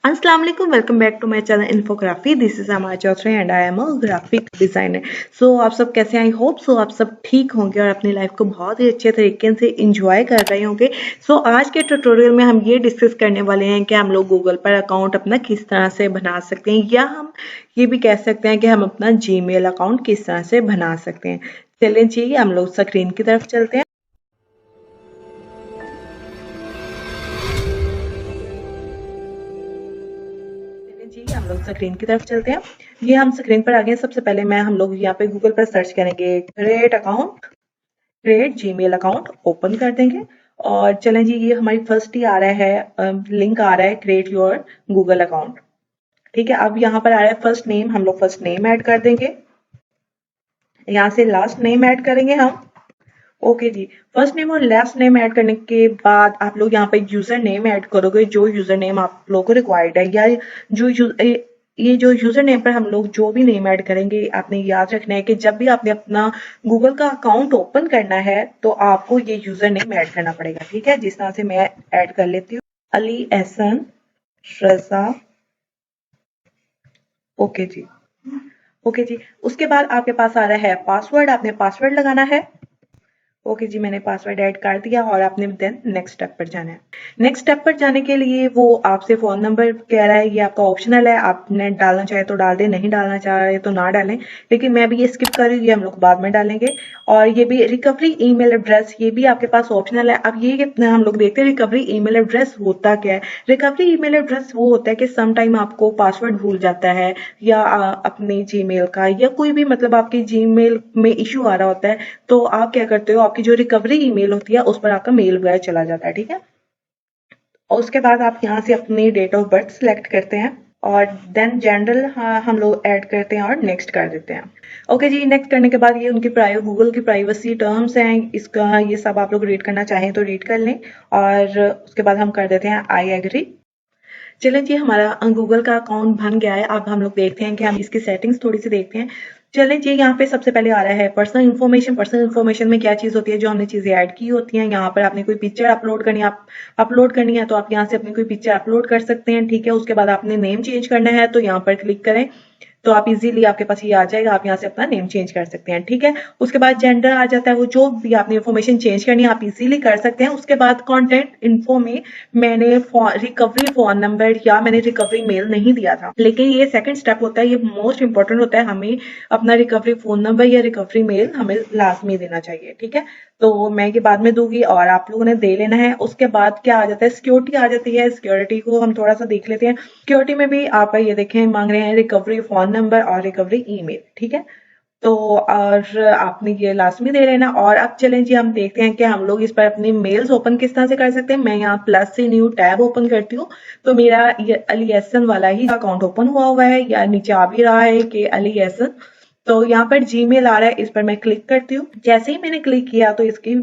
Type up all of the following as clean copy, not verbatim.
अस्सलाम वालेकुम, welcome back to my channel Infography. This is Amay Chaudhary and I am a graphic designer. So आप सब कैसे? आई होप सो आप सब ठीक होंगे और अपनी लाइफ को बहुत ही अच्छे तरीके से इंजॉय कर रहे होंगे। सो आज के ट्यूटोरियल में हम ये डिस्कस करने वाले हैं कि हम लोग गूगल पर अकाउंट अपना किस तरह से बना सकते हैं, या हम ये भी कह सकते हैं कि हम अपना जीमेल अकाउंट किस तरह से बना सकते हैं। चलिए जी, हम लोग स्क्रीन की तरफ चलते हैं। जी हम लोग स्क्रीन की तरफ चलते हैं। ये हम स्क्रीन पर आ गए। सबसे पहले हम लोग यहाँ पे गूगल पर सर्च करेंगे क्रिएट जीमेल अकाउंट, ओपन कर देंगे। और चलें जी, ये हमारी फर्स्ट ही आ रहा है, लिंक आ रहा है क्रिएट योर गूगल अकाउंट। ठीक है, अब यहाँ पर आ रहा है फर्स्ट नेम, हम लोग फर्स्ट नेम ऐड कर देंगे। यहाँ से लास्ट नेम ऐड करेंगे हम। ओके जी, फर्स्ट नेम और लास्ट नेम ऐड करने के बाद आप लोग यहाँ पे यूजर नेम ऐड करोगे, जो यूजर नेम आप लोगों को रिक्वायर्ड है, या जो ये जो यूजर नेम पर हम लोग जो भी नेम ऐड करेंगे, आपने याद रखना है कि जब भी आपने अपना गूगल का अकाउंट ओपन करना है तो आपको ये यूजर नेम ऐड करना पड़ेगा। ठीक है, जिस तरह से मैं ऐड कर लेती हूँ, अली एहसन रजा। ओके जी, ओके जी। उसके बाद आपके पास आ रहा है पासवर्ड, आपने पासवर्ड लगाना है। ओके जी, मैंने पासवर्ड ऐड कर दिया और आपने देन नेक्स्ट स्टेप पर जाना है। नेक्स्ट स्टेप पर जाने के लिए वो आपसे फोन नंबर कह रहा है, ये आपका ऑप्शनल है, आपने डालना चाहे तो डाल दें, नहीं डालना चाहे तो ना डालें। लेकिन मैं भी ये स्किप कर रही हूँ, ये हम लोग बाद में डालेंगे। और ये भी रिकवरी ईमेल एड्रेस, ये भी आपके पास ऑप्शनल है। अब ये हम लोग देखते हैं रिकवरी ईमेल एड्रेस होता क्या है। रिकवरी ईमेल एड्रेस वो होता है कि सम टाइम आपको पासवर्ड भूल जाता है, या अपने जीमेल का, या कोई भी मतलब आपके जीमेल में इशू आ रहा होता है, तो आप क्या करते हो, आपकी जो रिकवरी ईमेल होती है उस पर आपका मेल वगैरह चला जाता है। ठीक है, और उसके बाद आप यहाँ से अपनी डेट ऑफ बर्थ सिलेक्ट करते हैं और देन जनरल हम लोग ऐड करते हैं और नेक्स्ट कर देते हैं। ओके जी, नेक्स्ट करने के बाद ये उनकी गूगल की प्राइवेसी टर्म्स हैं, इसका ये सब आप लोग रीड करना चाहें तो रीड कर लें। और उसके बाद हम कर देते हैं आई एग्री। चलें जी, हमारा गूगल का अकाउंट बन गया है। अब हम लोग देखते हैं कि हम इसकी सेटिंग्स थोड़ी सी देखते हैं। चलें जी, यहाँ पे सबसे पहले आ रहा है पर्सनल इन्फॉर्मेशन। पर्सनल इन्फॉर्मेशन में क्या चीज़ होती है, जो हमने चीज़ें ऐड की होती हैं। यहाँ पर आपने कोई पिक्चर अपलोड करनी है, आप अपलोड करनी है तो आप यहाँ से अपनी कोई पिक्चर अपलोड कर सकते हैं। ठीक है, उसके बाद आपने नेम चेंज करना है तो यहाँ पर क्लिक करें तो आप इजीली आपके पास ये आ जाएगा, आप यहाँ से अपना नेम चेंज कर सकते हैं। ठीक है, उसके बाद जेंडर आ जाता है, वो जो भी आपने इन्फॉर्मेशन चेंज करनी है आप इजीली कर सकते हैं। उसके बाद कॉन्टेंट इन्फो में मैंने रिकवरी फोन नंबर या मैंने रिकवरी मेल नहीं दिया था, लेकिन ये सेकंड स्टेप होता है, ये मोस्ट इंपॉर्टेंट होता है। हमें अपना रिकवरी फोन नंबर या रिकवरी मेल हमें लाजमी देना चाहिए। ठीक है, तो मैं ये बाद में दूंगी और आप लोगों ने दे लेना है। उसके बाद क्या आ जाता है, सिक्योरिटी आ जाती है। सिक्योरिटी को हम थोड़ा सा देख लेते हैं। सिक्योरिटी में भी आप ये देखें, मांग रहे हैं रिकवरी फोन नंबर और रिकवरी ईमेल। ठीक है, तो और आपने ये लाजमी दे लेना। और अब चलें जी, हम देखते हैं कि हम लोग इस पर अपनी मेल्स ओपन किस तरह से कर सकते हैं। मैं यहाँ प्लस से न्यू टैब ओपन करती हूँ, तो मेरा ये अली एहसन वाला ही अकाउंट ओपन हुआ है, या नीचे आ भी रहा है कि अली एहसन। तो यहाँ पर जीमेल आ रहा है, इस पर मैं क्लिक करती हूँ। जैसे ही मैंने क्लिक किया तो इसकी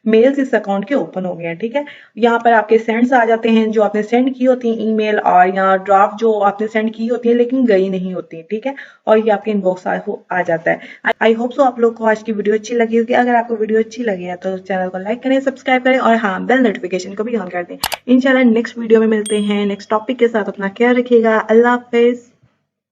मेल्स इस अकाउंट के ओपन हो गए हैं। ठीक है, यहाँ पर आपके सेंड्स आ जाते हैं, जो आपने सेंड की होती है ईमेल, और यहाँ ड्राफ्ट जो आपने सेंड की होती है लेकिन गई नहीं होती। ठीक है, और ये आपके इनबॉक्स आ जाता है। आई होप सो आप लोग को आज की वीडियो अच्छी लगी होगी। अगर आपको वीडियो अच्छी लगी है तो चैनल को लाइक करें, सब्सक्राइब करें और हाँ, बेल नोटिफिकेशन को भी ऑन कर दें। इंशाल्लाह नेक्स्ट वीडियो में मिलते हैं नेक्स्ट टॉपिक के साथ। अपना ख्याल रखिएगा। अल्लाह हाफिज।